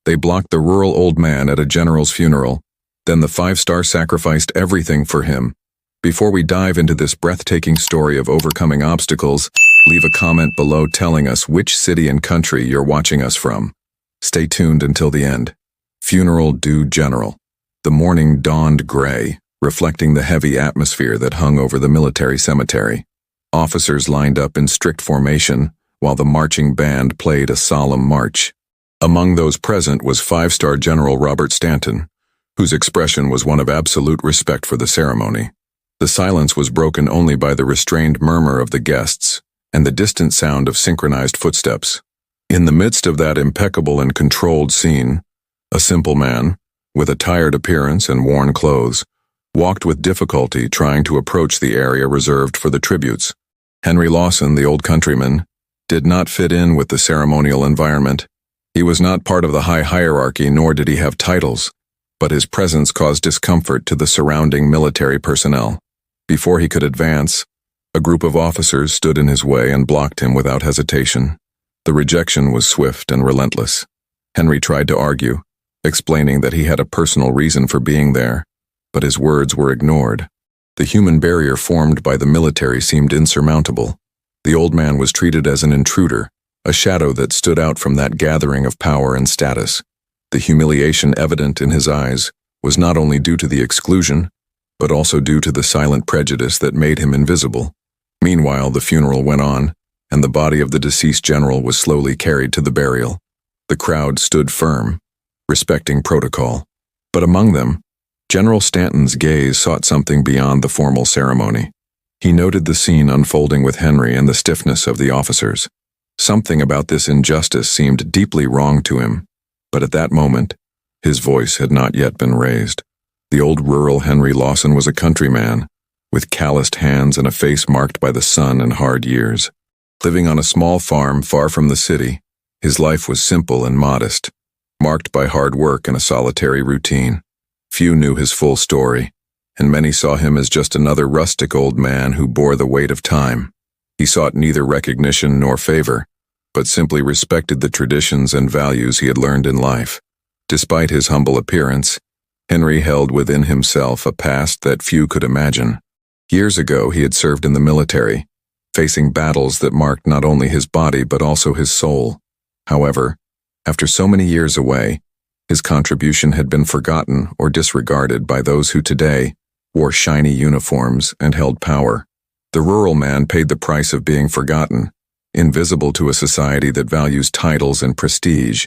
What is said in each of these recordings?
They blocked the rural old man at a general's funeral. Then the five-star sacrificed everything for him. Before we dive into this breathtaking story of overcoming obstacles, leave a comment below telling us which city and country you're watching us from. Stay tuned until the end. Funeral du General. The morning dawned gray, reflecting the heavy atmosphere that hung over the military cemetery. Officers lined up in strict formation, while the marching band played a solemn march. Among those present was five-star General Robert Stanton, whose expression was one of absolute respect for the ceremony. The silence was broken only by the restrained murmur of the guests and the distant sound of synchronized footsteps. In the midst of that impeccable and controlled scene, a simple man, with a tired appearance and worn clothes, walked with difficulty trying to approach the area reserved for the tributes. Henry Lawson, the old countryman, did not fit in with the ceremonial environment. He was not part of the high hierarchy, nor did he have titles, but his presence caused discomfort to the surrounding military personnel. Before he could advance, a group of officers stood in his way and blocked him without hesitation. The rejection was swift and relentless. Henry tried to argue, explaining that he had a personal reason for being there, but his words were ignored. The human barrier formed by the military seemed insurmountable. The old man was treated as an intruder, a shadow that stood out from that gathering of power and status. The humiliation evident in his eyes was not only due to the exclusion, but also due to the silent prejudice that made him invisible. Meanwhile, the funeral went on, and the body of the deceased general was slowly carried to the burial. The crowd stood firm, respecting protocol. But among them, General Stanton's gaze sought something beyond the formal ceremony. He noted the scene unfolding with Henry and the stiffness of the officers. Something about this injustice seemed deeply wrong to him, but at that moment, his voice had not yet been raised. The old rural Henry Lawson was a countryman, with calloused hands and a face marked by the sun and hard years. Living on a small farm far from the city, his life was simple and modest, marked by hard work and a solitary routine. Few knew his full story, and many saw him as just another rustic old man who bore the weight of time. He sought neither recognition nor favor, but simply respected the traditions and values he had learned in life. Despite his humble appearance, Henry held within himself a past that few could imagine. Years ago, he had served in the military, facing battles that marked not only his body but also his soul. However, after so many years away, his contribution had been forgotten or disregarded by those who today wore shiny uniforms and held power. The rural man paid the price of being forgotten, invisible to a society that values titles and prestige.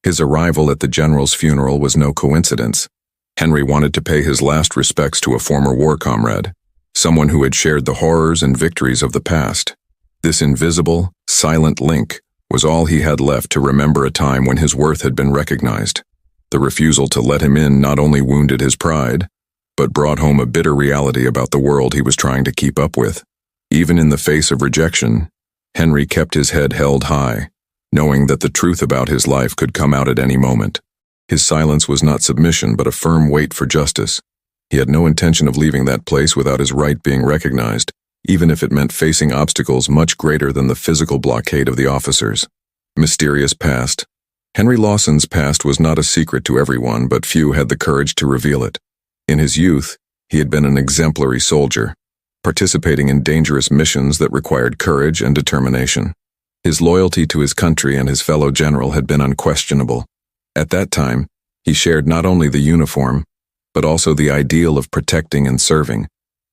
His arrival at the general's funeral was no coincidence. Henry wanted to pay his last respects to a former war comrade, someone who had shared the horrors and victories of the past. This invisible, silent link was all he had left to remember a time when his worth had been recognized. The refusal to let him in not only wounded his pride, but brought home a bitter reality about the world he was trying to keep up with. Even in the face of rejection, Henry kept his head held high, knowing that the truth about his life could come out at any moment. His silence was not submission but a firm wait for justice. He had no intention of leaving that place without his right being recognized, even if it meant facing obstacles much greater than the physical blockade of the officers. Mysterious past. Henry Lawson's past was not a secret to everyone, but few had the courage to reveal it. In his youth, he had been an exemplary soldier, participating in dangerous missions that required courage and determination. His loyalty to his country and his fellow general had been unquestionable. At that time, he shared not only the uniform, but also the ideal of protecting and serving,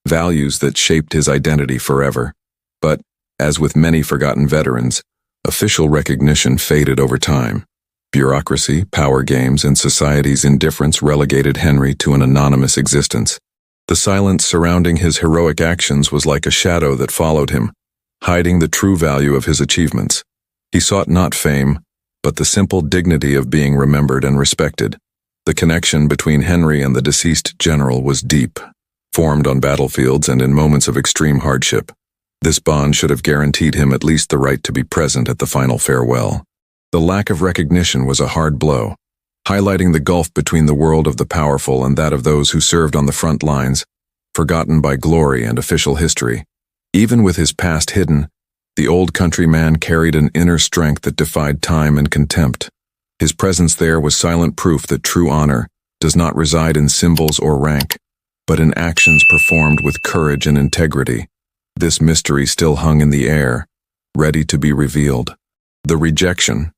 values that shaped his identity forever. But, as with many forgotten veterans, official recognition faded over time. Bureaucracy, power games, and society's indifference relegated Henry to an anonymous existence. The silence surrounding his heroic actions was like a shadow that followed him, hiding the true value of his achievements. He sought not fame, but the simple dignity of being remembered and respected. The connection between Henry and the deceased general was deep, formed on battlefields and in moments of extreme hardship. This bond should have guaranteed him at least the right to be present at the final farewell. The lack of recognition was a hard blow, highlighting the gulf between the world of the powerful and that of those who served on the front lines, forgotten by glory and official history. Even with his past hidden, the old countryman carried an inner strength that defied time and contempt. His presence there was silent proof that true honor does not reside in symbols or rank, but in actions performed with courage and integrity. This mystery still hung in the air, ready to be revealed. The rejection.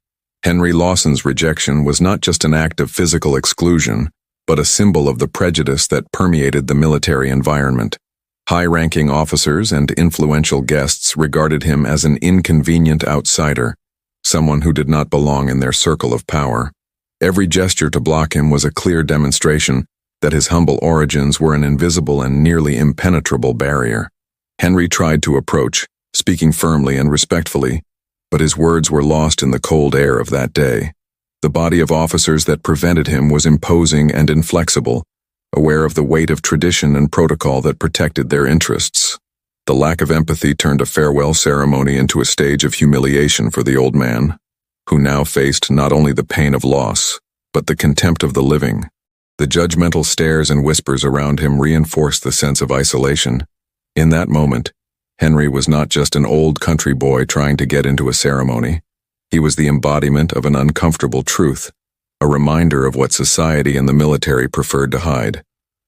Henry Lawson's rejection was not just an act of physical exclusion, but a symbol of the prejudice that permeated the military environment. High-ranking officers and influential guests regarded him as an inconvenient outsider, someone who did not belong in their circle of power. Every gesture to block him was a clear demonstration that his humble origins were an invisible and nearly impenetrable barrier. Henry tried to approach, speaking firmly and respectfully, but his words were lost in the cold air of that day. The body of officers that prevented him was imposing and inflexible, aware of the weight of tradition and protocol that protected their interests. The lack of empathy turned a farewell ceremony into a stage of humiliation for the old man, who now faced not only the pain of loss, but the contempt of the living. The judgmental stares and whispers around him reinforced the sense of isolation. In that moment, Henry was not just an old country boy trying to get into a ceremony. He was the embodiment of an uncomfortable truth, a reminder of what society and the military preferred to hide.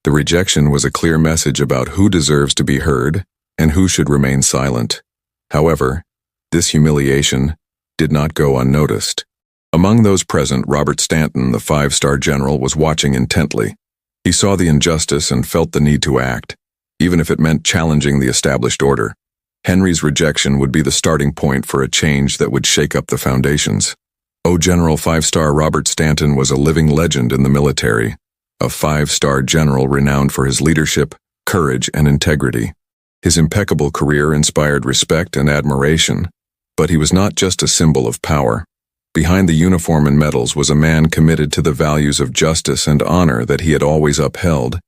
The rejection was a clear message about who deserves to be heard and who should remain silent. However, this humiliation did not go unnoticed. Among those present, Robert Stanton, the five-star general, was watching intently. He saw the injustice and felt the need to act, even if it meant challenging the established order. Henry's rejection would be the starting point for a change that would shake up the foundations. General five-star Robert Stanton was a living legend in the military, a five-star general renowned for his leadership, courage, and integrity. His impeccable career inspired respect and admiration, but he was not just a symbol of power. Behind the uniform and medals was a man committed to the values of justice and honor that he had always upheld,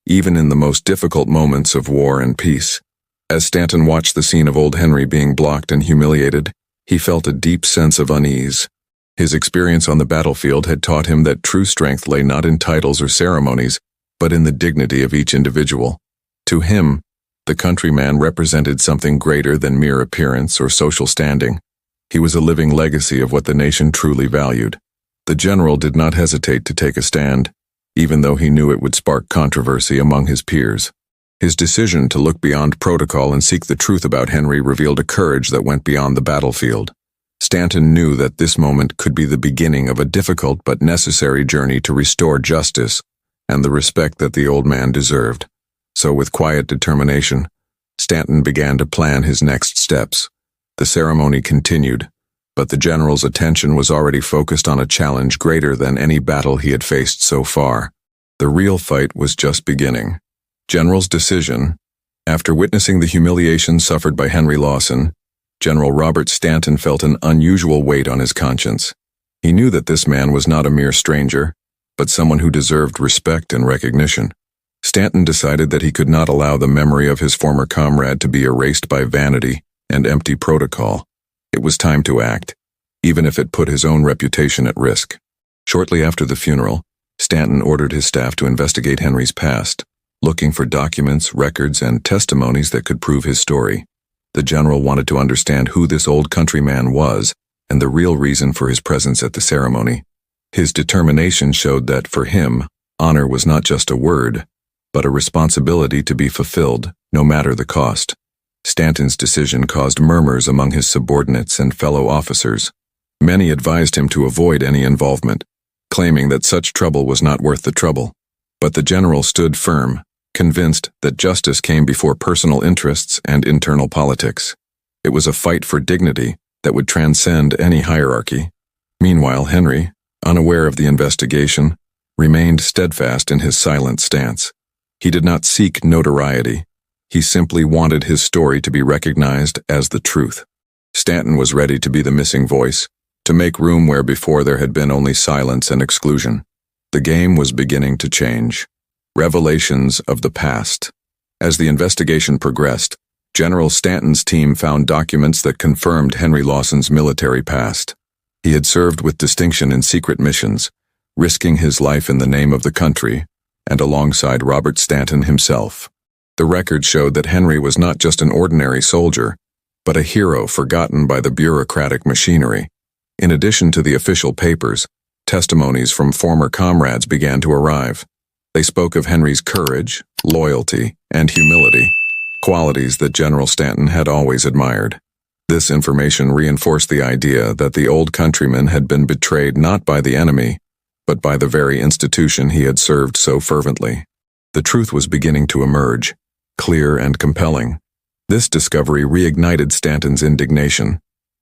even in the most difficult moments of war and peace. As Stanton watched the scene of old Henry being blocked and humiliated, he felt a deep sense of unease. His experience on the battlefield had taught him that true strength lay not in titles or ceremonies, but in the dignity of each individual. To him, the countryman represented something greater than mere appearance or social standing. He was a living legacy of what the nation truly valued. The general did not hesitate to take a stand, even though he knew it would spark controversy among his peers. His decision to look beyond protocol and seek the truth about Henry revealed a courage that went beyond the battlefield. Stanton knew that this moment could be the beginning of a difficult but necessary journey to restore justice and the respect that the old man deserved. So with quiet determination, Stanton began to plan his next steps. The ceremony continued, but the general's attention was already focused on a challenge greater than any battle he had faced so far. The real fight was just beginning. General's decision. After witnessing the humiliation suffered by Henry Lawson, General Robert Stanton felt an unusual weight on his conscience. He knew that this man was not a mere stranger, but someone who deserved respect and recognition. Stanton decided that he could not allow the memory of his former comrade to be erased by vanity and empty protocol. It was time to act, even if it put his own reputation at risk. Shortly after the funeral, Stanton ordered his staff to investigate Henry's past, looking for documents, records, and testimonies that could prove his story. The general wanted to understand who this old countryman was and the real reason for his presence at the ceremony. His determination showed that, for him, honor was not just a word, but a responsibility to be fulfilled, no matter the cost. Stanton's decision caused murmurs among his subordinates and fellow officers. Many advised him to avoid any involvement, claiming that such trouble was not worth the trouble. But the general stood firm, convinced that justice came before personal interests and internal politics. It was a fight for dignity that would transcend any hierarchy. Meanwhile, Henry, unaware of the investigation, remained steadfast in his silent stance. He did not seek notoriety. He simply wanted his story to be recognized as the truth. Stanton was ready to be the missing voice, to make room where before there had been only silence and exclusion. The game was beginning to change. Revelations of the past. As the investigation progressed, General Stanton's team found documents that confirmed Henry Lawson's military past. He had served with distinction in secret missions, risking his life in the name of the country, and alongside Robert Stanton himself. The record showed that Henry was not just an ordinary soldier, but a hero forgotten by the bureaucratic machinery. In addition to the official papers, Testimonies from former comrades began to arrive. They spoke of Henry's courage, loyalty, and humility, qualities that General Stanton had always admired. This information reinforced the idea that the old countryman had been betrayed not by the enemy, but by the very institution he had served so fervently. The truth was beginning to emerge, clear and compelling. This discovery reignited Stanton's indignation.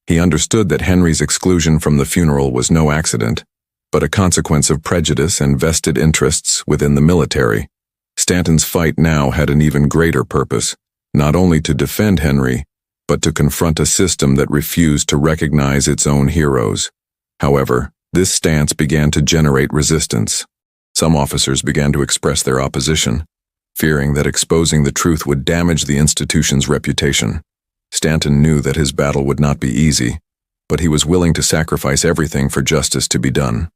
He understood that Henry's exclusion from the funeral was no accident, but a consequence of prejudice and vested interests within the military. Stanton's fight now had an even greater purpose, not only to defend Henry, but to confront a system that refused to recognize its own heroes. However, this stance began to generate resistance. Some officers began to express their opposition, fearing that exposing the truth would damage the institution's reputation. Stanton knew that his battle would not be easy, but he was willing to sacrifice everything for justice to be done.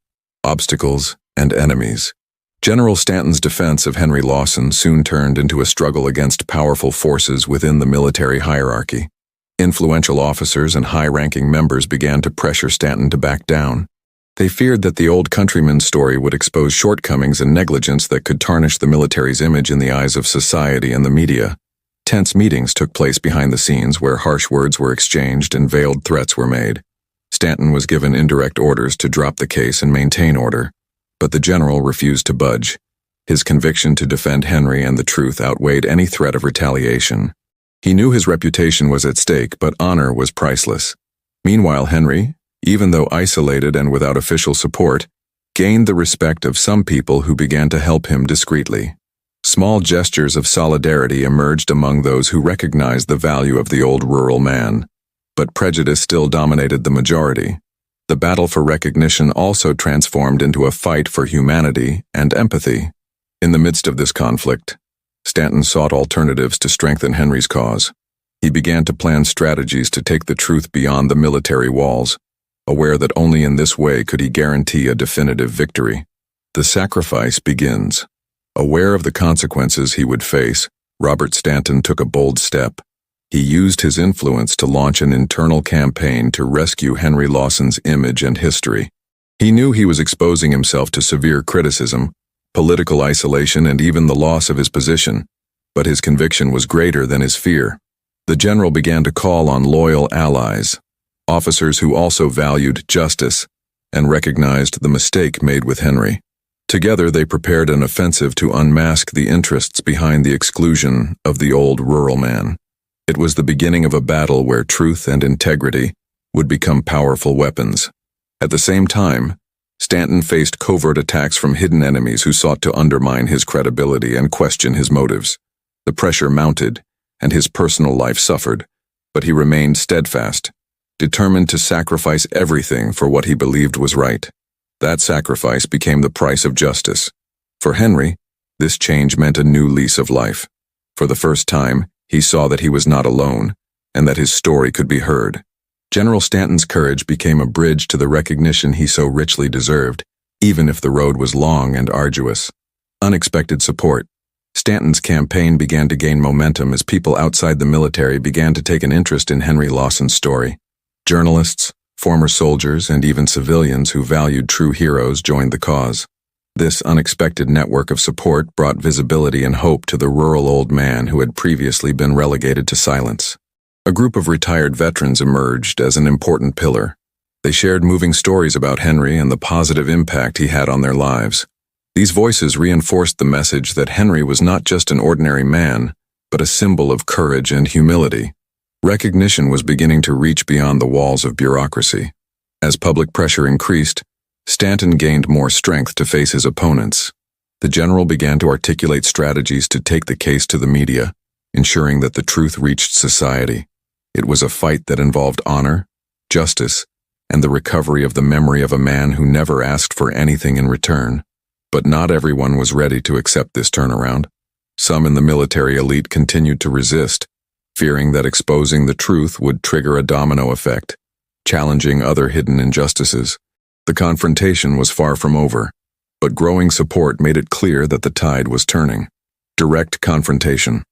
Obstacles and enemies. General Stanton's defense of Henry Lawson soon turned into a struggle against powerful forces within the military hierarchy. Influential officers and high-ranking members began to pressure Stanton to back down. They feared that the old countryman's story would expose shortcomings and negligence that could tarnish the military's image in the eyes of society and the media. Tense meetings took place behind the scenes where harsh words were exchanged and veiled threats were made. Stanton was given indirect orders to drop the case and maintain order, but the general refused to budge. His conviction to defend Henry and the truth outweighed any threat of retaliation. He knew his reputation was at stake, but honor was priceless. Meanwhile, Henry, even though isolated and without official support, gained the respect of some people who began to help him discreetly. Small gestures of solidarity emerged among those who recognized the value of the old rural man, but prejudice still dominated the majority. The battle for recognition also transformed into a fight for humanity and empathy. In the midst of this conflict, Stanton sought alternatives to strengthen Henry's cause. He began to plan strategies to take the truth beyond the military walls, aware that only in this way could he guarantee a definitive victory. The sacrifice begins. Aware of the consequences he would face, Robert Stanton took a bold step. He used his influence to launch an internal campaign to rescue Henry Lawson's image and history. He knew he was exposing himself to severe criticism, political isolation, and even the loss of his position, but his conviction was greater than his fear. The general began to call on loyal allies, officers who also valued justice and recognized the mistake made with Henry. Together they prepared an offensive to unmask the interests behind the exclusion of the old rural man. It was the beginning of a battle where truth and integrity would become powerful weapons. At the same time, Stanton faced covert attacks from hidden enemies who sought to undermine his credibility and question his motives. The pressure mounted, and his personal life suffered, but he remained steadfast, determined to sacrifice everything for what he believed was right. That sacrifice became the price of justice. For Henry, this change meant a new lease of life. For the first time, he saw that he was not alone, and that his story could be heard. General Stanton's courage became a bridge to the recognition he so richly deserved, even if the road was long and arduous. Unexpected support. Stanton's campaign began to gain momentum as people outside the military began to take an interest in Henry Lawson's story. Journalists, former soldiers, and even civilians who valued true heroes joined the cause. This unexpected network of support brought visibility and hope to the rural old man who had previously been relegated to silence. A group of retired veterans emerged as an important pillar. They shared moving stories about Henry and the positive impact he had on their lives. These voices reinforced the message that Henry was not just an ordinary man, but a symbol of courage and humility. Recognition was beginning to reach beyond the walls of bureaucracy. As public pressure increased, Stanton gained more strength to face his opponents. The general began to articulate strategies to take the case to the media, ensuring that the truth reached society. It was a fight that involved honor, justice, and the recovery of the memory of a man who never asked for anything in return. But not everyone was ready to accept this turnaround. Some in the military elite continued to resist, fearing that exposing the truth would trigger a domino effect, challenging other hidden injustices. The confrontation was far from over, but growing support made it clear that the tide was turning. Direct confrontation.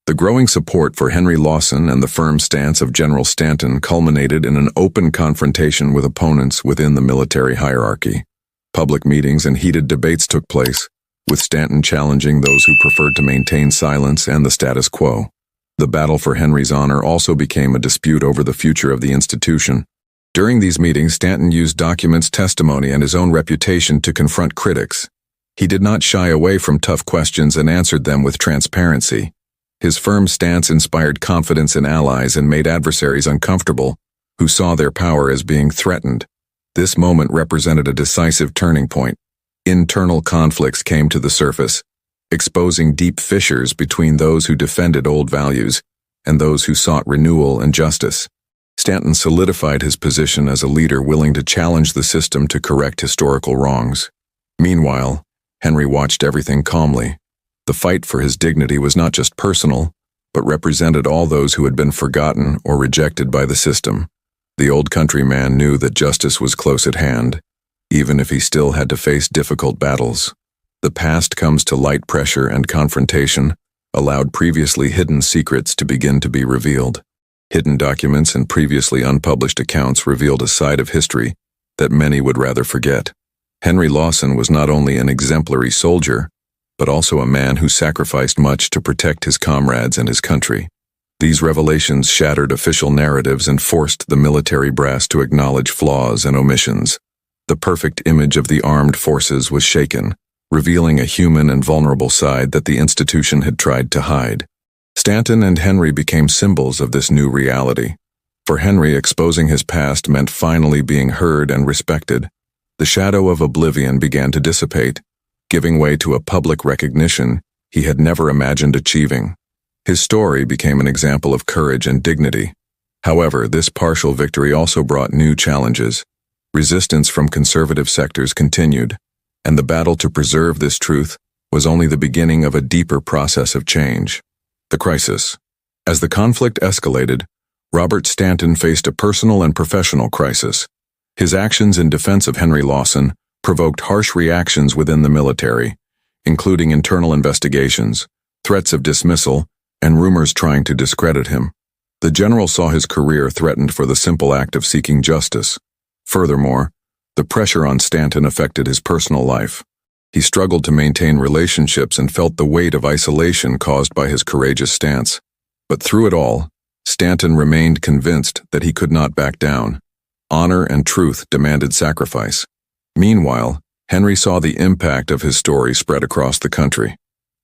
The growing support for Henry Lawson and the firm stance of General Stanton culminated in an open confrontation with opponents within the military hierarchy. Public meetings and heated debates took place, with Stanton challenging those who preferred to maintain silence and the status quo. The battle for Henry's honor also became a dispute over the future of the institution. During these meetings, Stanton used documents, testimony, and his own reputation to confront critics. He did not shy away from tough questions and answered them with transparency. His firm stance inspired confidence in allies and made adversaries uncomfortable, who saw their power as being threatened. This moment represented a decisive turning point. Internal conflicts came to the surface, exposing deep fissures between those who defended old values and those who sought renewal and justice. Stanton solidified his position as a leader willing to challenge the system to correct historical wrongs. Meanwhile, Henry watched everything calmly. The fight for his dignity was not just personal, but represented all those who had been forgotten or rejected by the system. The old countryman knew that justice was close at hand, even if he still had to face difficult battles. The past comes to light. Pressure and confrontation allowed previously hidden secrets to begin to be revealed. Hidden documents and previously unpublished accounts revealed a side of history that many would rather forget. Henry Lawson was not only an exemplary soldier, but also a man who sacrificed much to protect his comrades and his country. These revelations shattered official narratives and forced the military brass to acknowledge flaws and omissions. The perfect image of the armed forces was shaken, revealing a human and vulnerable side that the institution had tried to hide. Stanton and Henry became symbols of this new reality. For Henry, exposing his past meant finally being heard and respected. The shadow of oblivion began to dissipate, giving way to a public recognition he had never imagined achieving. His story became an example of courage and dignity. However, this partial victory also brought new challenges. Resistance from conservative sectors continued, and the battle to preserve this truth was only the beginning of a deeper process of change. The crisis. As the conflict escalated, Robert Stanton faced a personal and professional crisis. His actions in defense of Henry Lawson provoked harsh reactions within the military, including internal investigations, threats of dismissal, and rumors trying to discredit him. The general saw his career threatened for the simple act of seeking justice. Furthermore, the pressure on Stanton affected his personal life. He struggled to maintain relationships and felt the weight of isolation caused by his courageous stance. But through it all, Stanton remained convinced that he could not back down. Honor and truth demanded sacrifice. Meanwhile, Henry saw the impact of his story spread across the country.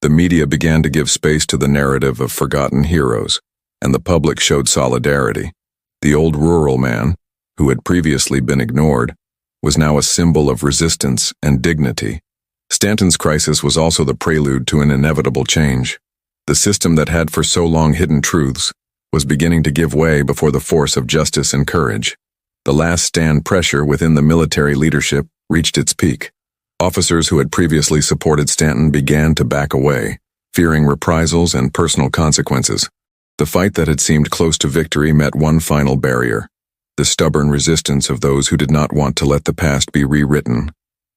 The media began to give space to the narrative of forgotten heroes, and the public showed solidarity. The old rural man, who had previously been ignored, was now a symbol of resistance and dignity. Stanton's crisis was also the prelude to an inevitable change. The system that had for so long hidden truths was beginning to give way before the force of justice and courage. The last stand pressure within the military leadership reached its peak. Officers who had previously supported Stanton began to back away, fearing reprisals and personal consequences. The fight that had seemed close to victory met one final barrier: the stubborn resistance of those who did not want to let the past be rewritten.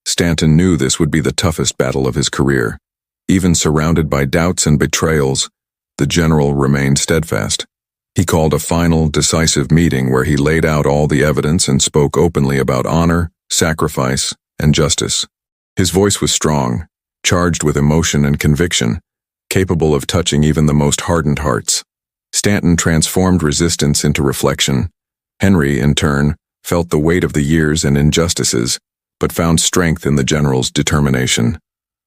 Stanton knew this would be the toughest battle of his career. Even surrounded by doubts and betrayals, the general remained steadfast. He called a final, decisive meeting where he laid out all the evidence and spoke openly about honor, sacrifice, and justice. His voice was strong, charged with emotion and conviction, capable of touching even the most hardened hearts. Stanton transformed resistance into reflection. Henry, in turn, felt the weight of the years and injustices, but found strength in the general's determination.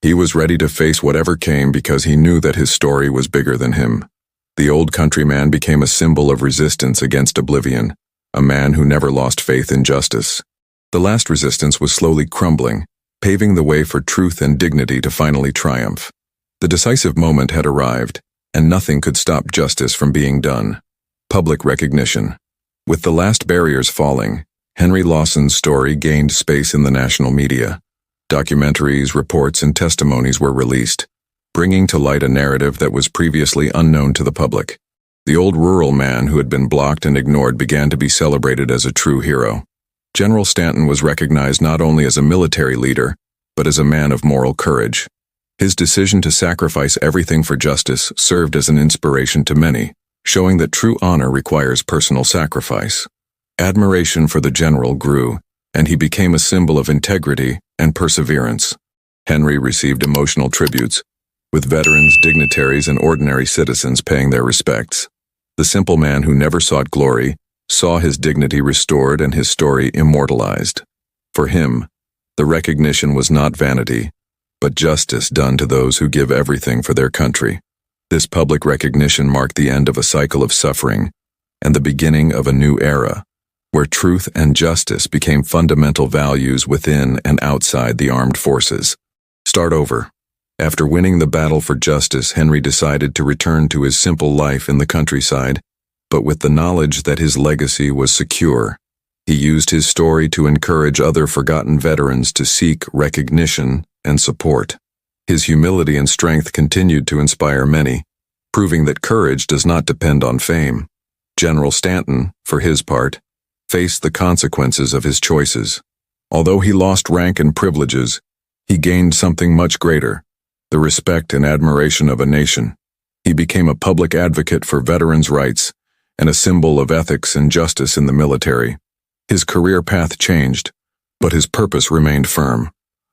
He was ready to face whatever came because he knew that his story was bigger than him. The old countryman became a symbol of resistance against oblivion, a man who never lost faith in justice. The last resistance was slowly crumbling, paving the way for truth and dignity to finally triumph. The decisive moment had arrived, and nothing could stop justice from being done. Public recognition. With the last barriers falling, Henry Lawson's story gained space in the national media. Documentaries, reports, and testimonies were released, bringing to light a narrative that was previously unknown to the public. The old rural man who had been blocked and ignored began to be celebrated as a true hero. General Stanton was recognized not only as a military leader, but as a man of moral courage. His decision to sacrifice everything for justice served as an inspiration to many, showing that true honor requires personal sacrifice. Admiration for the general grew, and he became a symbol of integrity and perseverance. Henry received emotional tributes, with veterans, dignitaries, and ordinary citizens paying their respects. The simple man who never sought glory saw his dignity restored and his story immortalized. For him, the recognition was not vanity, but justice done to those who give everything for their country. This public recognition marked the end of a cycle of suffering and the beginning of a new era, where truth and justice became fundamental values within and outside the armed forces. Start over. After winning the battle for justice, Henry decided to return to his simple life in the countryside, but with the knowledge that his legacy was secure. He used his story to encourage other forgotten veterans to seek recognition and support. His humility and strength continued to inspire many, proving that courage does not depend on fame. General Stanton, for his part, faced the consequences of his choices. Although he lost rank and privileges, he gained something much greater: the respect and admiration of a nation. He became a public advocate for veterans' rights and a symbol of ethics and justice in the military. His career path changed, but his purpose remained firm.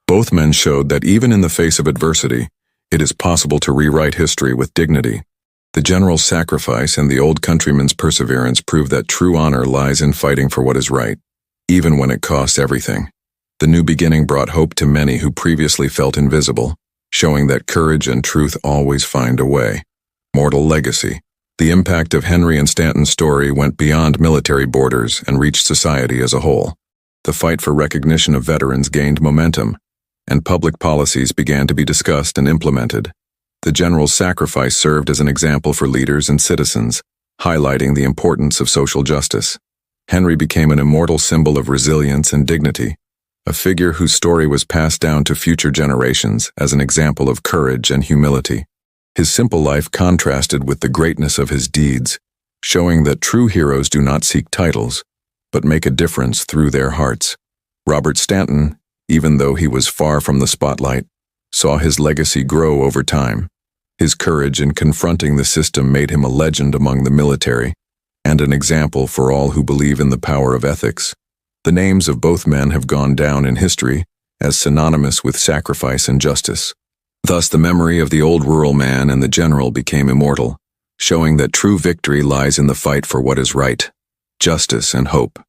Both men showed that even in the face of adversity, it is possible to rewrite history with dignity. The general's sacrifice and the old countryman's perseverance prove that true honor lies in fighting for what is right, even when it costs everything. The new beginning brought hope to many who previously felt invisible, showing that courage and truth always find a way. Mortal legacy. The impact of Henry and Stanton's story went beyond military borders and reached society as a whole. The fight for recognition of veterans gained momentum, and public policies began to be discussed and implemented. The general's sacrifice served as an example for leaders and citizens, highlighting the importance of social justice. Henry became an immortal symbol of resilience and dignity, a figure whose story was passed down to future generations as an example of courage and humility. His simple life contrasted with the greatness of his deeds, showing that true heroes do not seek titles, but make a difference through their hearts. Robert Stanton, even though he was far from the spotlight, saw his legacy grow over time. His courage in confronting the system made him a legend among the military, and an example for all who believe in the power of ethics. The names of both men have gone down in history as synonymous with sacrifice and justice. Thus, the memory of the old rural man and the general became immortal, showing that true victory lies in the fight for what is right, justice and hope.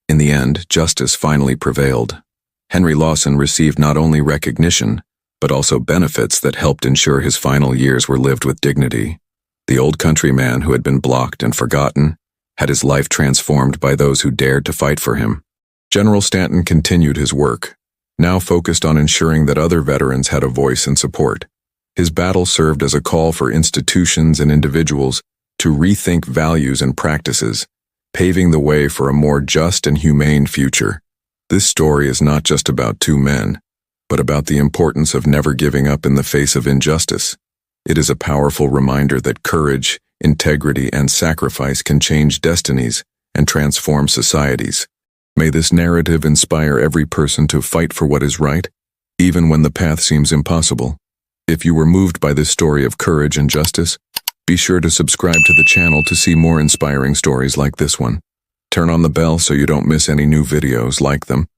In the end, justice finally prevailed. Henry Lawson received not only recognition, but also benefits that helped ensure his final years were lived with dignity. The old countryman who had been blocked and forgotten had his life transformed by those who dared to fight for him. General Stanton continued his work, now focused on ensuring that other veterans had a voice and support. His battle served as a call for institutions and individuals to rethink values and practices, paving the way for a more just and humane future. This story is not just about two men, but about the importance of never giving up in the face of injustice. It is a powerful reminder that courage, integrity, and sacrifice can change destinies and transform societies. May this narrative inspire every person to fight for what is right, even when the path seems impossible. If you were moved by this story of courage and justice, be sure to subscribe to the channel to see more inspiring stories like this one. Turn on the bell so you don't miss any new videos like them,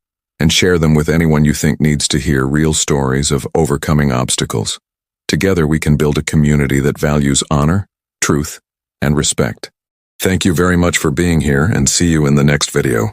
and share them with anyone you think needs to hear real stories of overcoming obstacles. Together we can build a community that values honor, truth, and respect. Thank you very much for being here, and see you in the next video.